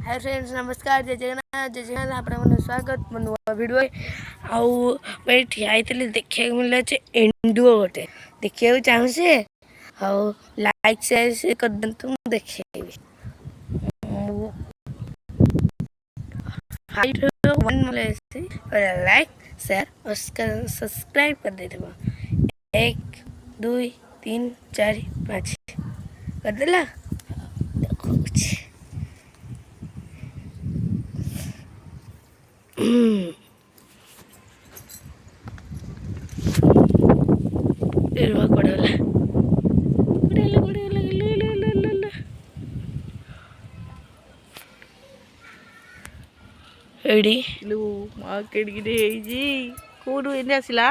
Hi friends नमस्कार जय जगन्नाथ आपन स्वागत मो नुआ वीडियो आउ मैं ठिया देखा मिले एंडुओ गोटे देखा चाहूँ से आउ लाइक शेयर कर दिंतु देखे लाइक शेयर और सब्सक्राइब कर दे 1 2 3 4 5 कर देला देखो कुछ एडी लू मार्केट गिरे जी कोडू एने आसिला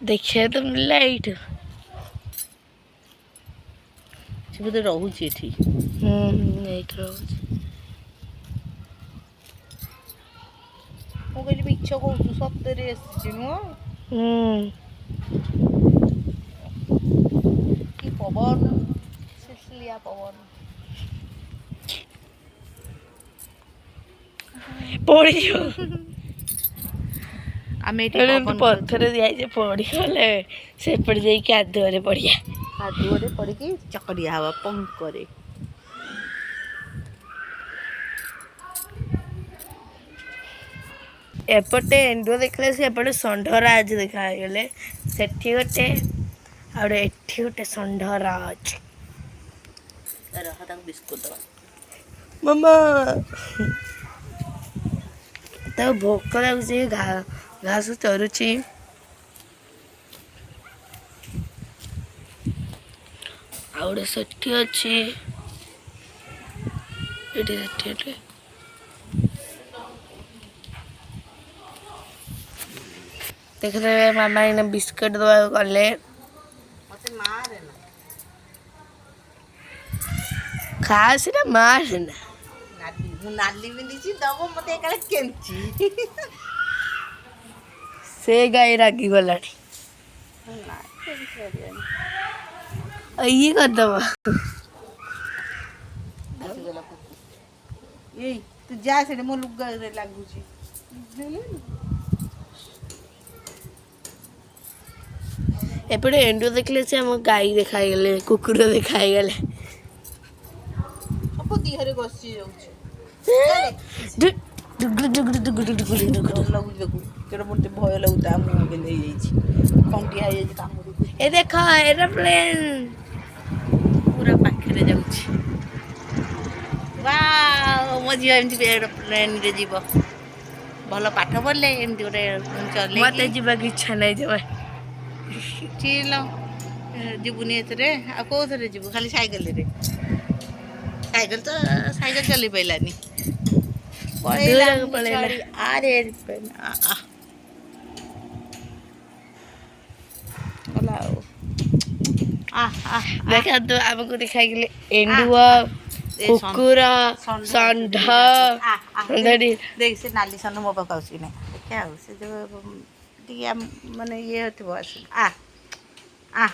देखिए तो मिलला एठी से बोधे रहूची एठी एठी रहूची मो कहली मिछ कहू सप्तरे आसी नु की पवन सिसलिया पवन पड़ियो आमे एठी पवन पत्थर दिया जे पड़ी गले से पड़ जाई के आधुरे पड़िया आधुरे पड़ी की चकरिया हवा पंक करे एपटे एंडो देखले से एपटे संढराज देखा गले सेठी गोटे और एठी गोटे संढराज रहा तक बिस्कुट मम्मा तो भोक लगुच घास चरुची आउटे सेठी अच्छी देखते मामा इन बिस्कुट दवा गले खास ना मार ना नाली बिंदी दबो मते एकले केंची से गाय रागी गलानी ये कर दबा ए तू जा से मो लुगा रे लागुची एपटे एंडो देखले से हम गाय देखाई गले कुकुर देखाई गले अब दिहरे गसी जाउची केड़ा मोटे भय लगुता मुंह के ले जाई छी कंटिया जाई छी कामुरी ए देखो एरोप्लेन पूरा पाखरे जाउची वाओ मजी एमती एरोप्लेन रे जीव भलो पाठ पढ़ले एमती गोटे चले मते जीवा की इच्छा नहीं जब चलो जीवनी एथरे आ कोथरे जीव खाली साइकिल रे साइकिल तो साइकिल चली पैलानी पळेला अरे देखा तो आपको दिखाई गले एंडुआ कुकुर षंढ देख से नाली सन मो पाक आउसी ने क्या से जो टिया माने ये होतबो आसी आ आ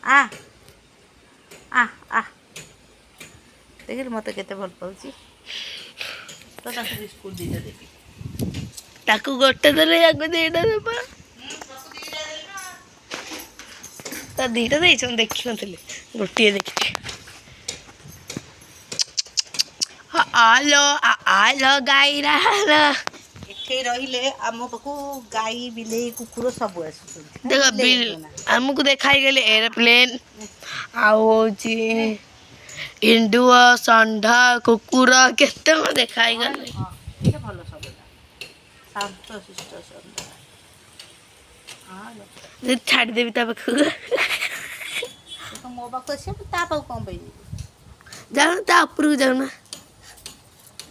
आ आ आ देख मते केते भल पाउची तो ताकू बिस्कुट दीजा देबी ताकू गोटे देले आगो देडा देबा ता दीटा देई छन देखि नथले गोटिए देखि आलो गाई रहला एठे रहिले आम पाकू गाई बिलेई कुकुर सब आसु देखो बिल हमको देखाई गेले एरोप्लेन आउ जी एंडुआ षंढ कुकुर केते म देखाई गले ये भलो सब शांत शिष्ट सब हां छाड़ देबी ता बखु तो मो बाक से ता पाऊ कोन बई जाऊ ता ऊपर को जाऊ ना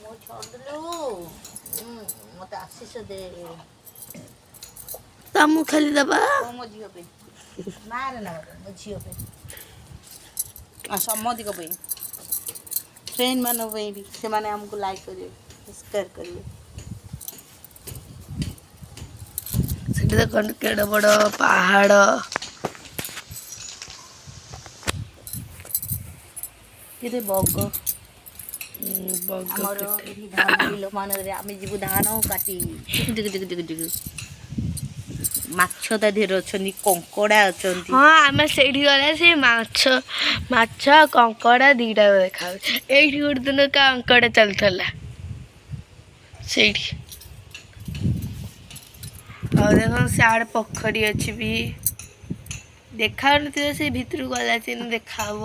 मो छोड़लो मते आशीष दे ता मु खाली दबा मो जियो पे ना रे ना मो जियो पे आ सम्मति को पे फ्रेंड मानो पे भी से माने हमको लाइक करिए सब्सक्राइब करिए सेठी देखो केड़ा बड़ पहाड़ ये बग ଆମର ଏଠି ଧାନ ବିଲ ମାନଙ୍କରେ ଆମେ ଯିବୁ ଧାନ କାଟି ମାଛ ତା ଦେହରେ ଅଛନ୍ତି, କଙ୍କଡ଼ା ଅଛନ୍ତି। ହଁ ଆମେ ସେଇଠି ଗଲେ ସେ ମାଛ କଙ୍କଡ଼ା ଦୁଇଟା ଦେଖାଉଛି। ଏଇଠି ଗୋଟେ ଦିନ କଙ୍କଡ଼ା ଚାଲୁଥିଲା ସେଇଠି। ଆଉ ଦେଖ ସିଆଡ଼େ ପୋଖରୀ ଅଛି ବି, ଦେଖାଉନଥିବ ସେ ଭିତରକୁ ଗଲା ଚିହ୍ନ ଦେଖାହବ।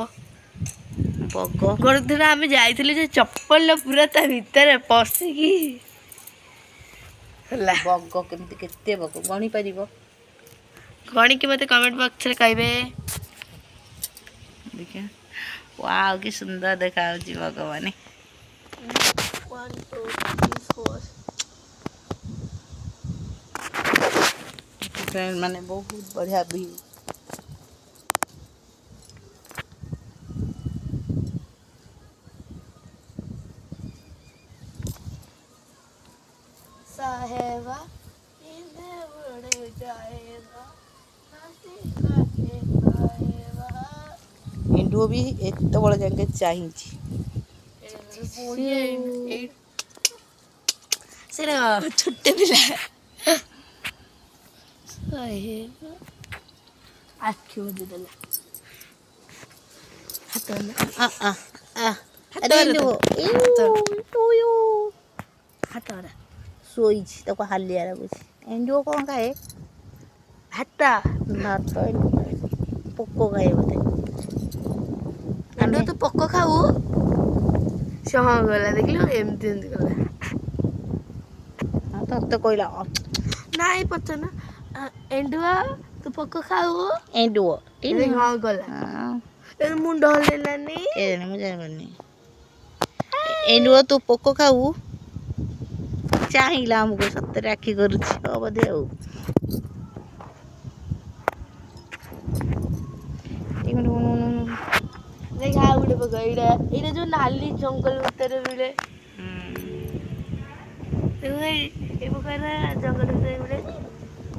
ବଗ ଗୋଟେ ଦିନ ଆମେ ଯାଇଥିଲୁ ଯେ ଚପଲ ପୁରା ତା ଭିତରେ ପଶିକି ହେଲା। ବଗ କେମିତି କେତେ ବଗ ଗଣି ପାରିବ? ଗଣିକି ମୋତେ କମେଣ୍ଟ ବକ୍ସରେ କହିବେ। ଦେଖିଆ ୱାଓ କି ସୁନ୍ଦର ଦେଖାଯାଉଛି ବଗମାନେ। 1 2 3 4 ଫ୍ରେଣ୍ଡ ମାନେ ବହୁତ ବଢ଼ିଆ ବି साहेबा इन्हें उड़ जाएगा साहेबा। ଏଣ୍ଡୁଅ ବି ଏତେବେଳେ ଯାକେ ଚାହିଁଛି। ସେଟା ଛୋଟ ପିଲା ସାହେବା ଆଖି ବୁଝି ଦେଲା। ହାତ ଶୋଇଛି ତାକୁ ହାଲିଆ ଲାଗୁଛି। ଏଣ୍ଡୁଅ କ'ଣ ଖାଏ? ଭାତ ଭାତ ପୋକ ଖାଏ ବୋଧେ। ଏଣ୍ଡୁଅ ତୁ ପୋକ ଖାଉ? ସେ ହଁ ଗଲା ଦେଖିଲୁ ଏମିତି ଏମିତି ଗଲା। ତତେ କହିଲା ନାଇଁ ପଚାରୁନ ଏଣ୍ଡୁଅ ତୁ ପୋକ ଖାଉ? ଏଣ୍ଡୁଅ ହଁ ଗଲା ମୁଣ୍ଡ ହଲେଇଲାନି। ମୁଁ ଜାଣିପାରୁନି। ଏଣ୍ଡୁଅ ତୁ ପୋକ ଖାଉ? ଚାହିଁଲା ଆମକୁ ସତରେ ଆଖି କରୁଛି ବୋଧେ ଆଉ। ଦେଖ ଆଉ ଗୋଟେ ପୋକ ଏଇଟା ଯୋଉ ନାଲି ଜଙ୍ଗଲ ଭିତରେ ମିଳେ। ଏ ପୋକଟା ଜଙ୍ଗଲ ଭିତରେ ମିଳେ।